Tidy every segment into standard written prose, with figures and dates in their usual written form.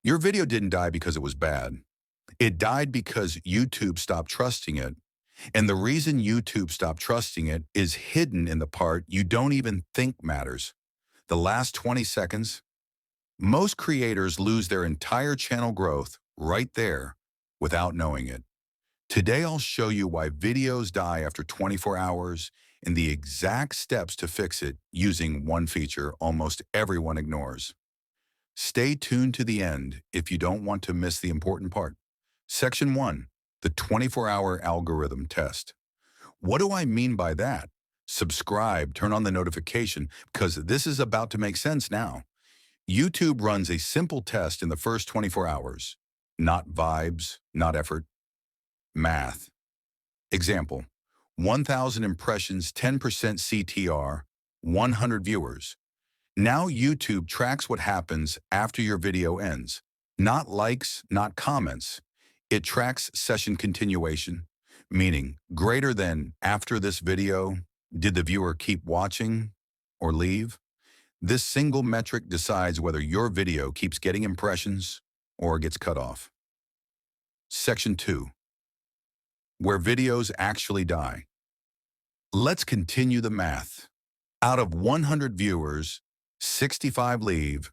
Your video didn't die because it was bad. It died because YouTube stopped trusting it. And the reason YouTube stopped trusting it is hidden in the part you don't even think matters. The last 20 seconds. Most creators lose their entire channel growth right there without knowing it. Today, I'll show you why videos die after 24 hours and the exact steps to fix it using one feature almost everyone ignores. Stay tuned to the end if you don't want to miss the important part. Section 1. The 24-hour algorithm test. What do I mean by that? Subscribe, turn on the notification, because this is about to make sense now. YouTube runs a simple test in the first 24 hours. Not vibes, not effort. Math. Example. 1,000 impressions, 10% CTR, 100 viewers. Now YouTube tracks what happens after your video ends. Not likes, not comments. It tracks session continuation, meaning greater than after this video, did the viewer keep watching or leave? This single metric decides whether your video keeps getting impressions or gets cut off. Section 2. Where videos actually die. Let's continue the math. Out of 100 viewers, 65 leave.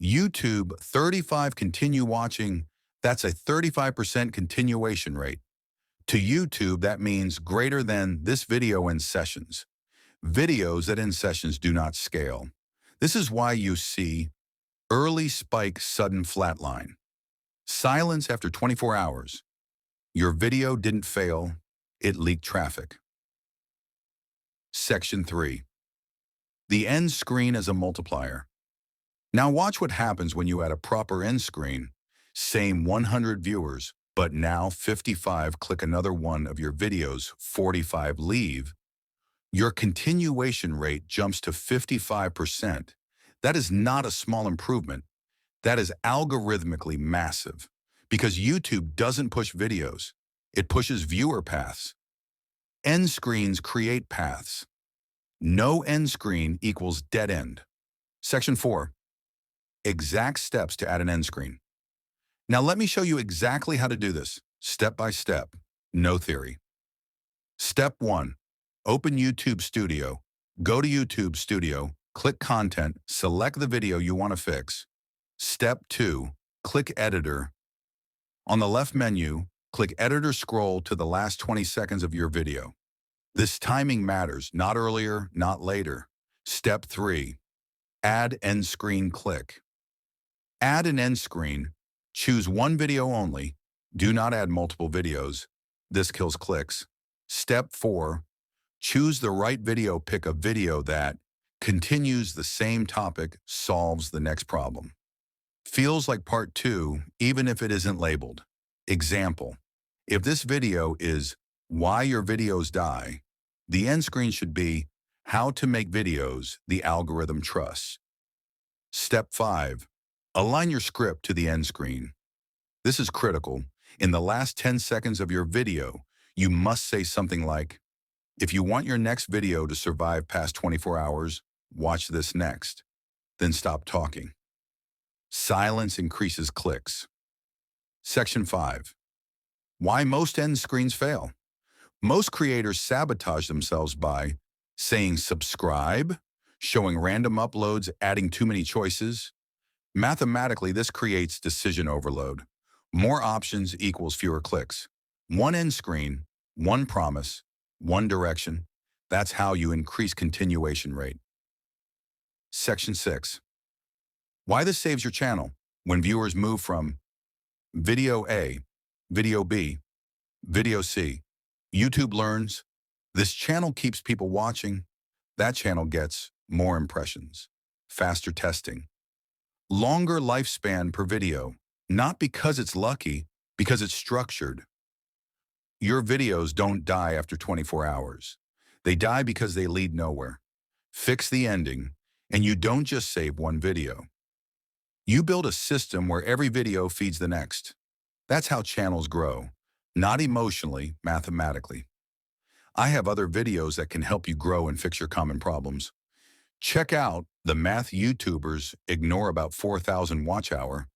YouTube, 35 continue watching. That's a 35% continuation rate. To YouTube, that means greater than this video ends sessions. Videos that end sessions do not scale. This is why you see early spike, sudden flatline. Silence after 24 hours. Your video didn't fail, it leaked traffic. Section 3. The end screen as a multiplier. Now watch what happens when you add a proper end screen. Same 100 viewers, but now 55 click another one of your videos, 45 leave. Your continuation rate jumps to 55%. That is not a small improvement. That is algorithmically massive because YouTube doesn't push videos. It pushes viewer paths. End screens create paths. No end screen equals dead end. Section 4. Exact steps to add an end screen. Now let me show you exactly how to do this, step by step, no theory. Step 1. Open YouTube Studio. Go to YouTube Studio, click Content, select the video you want to fix. Step 2. Click Editor. On the left menu, click Editor, scroll to the last 20 seconds of your video. This timing matters, not earlier, not later. Step 3. Add end screen, click. Add an end screen. Choose one video only. Do not add multiple videos. This kills clicks. Step 4. Choose the right video. Pick a video that continues the same topic, solves the next problem. Feels like part 2, even if it isn't labeled. Example. If this video is why your videos die, the end screen should be how to make videos the algorithm trusts. Step 5. Align your script to the end screen. This is critical. In the last 10 seconds of your video, you must say something like, if you want your next video to survive past 24 hours, watch this next. Then stop talking. Silence increases clicks. Section 5. Why most end screens fail. Most creators sabotage themselves by saying subscribe, showing random uploads, adding too many choices. Mathematically, this creates decision overload. More options equals fewer clicks. One end screen, one promise, one direction. That's how you increase continuation rate. Section 6. Why this saves your channel when viewers move from video A, video B, video C. YouTube learns this channel keeps people watching. That channel gets more impressions, faster testing, longer lifespan per video, not because it's lucky, because it's structured. Your videos don't die after 24 hours. They die because they lead nowhere. Fix the ending, and you don't just save one video. You build a system where every video feeds the next. That's how channels grow, not emotionally, mathematically. I have other videos that can help you grow and fix your common problems. Check out the Math YouTubers Ignore About 4,000 Watch Hour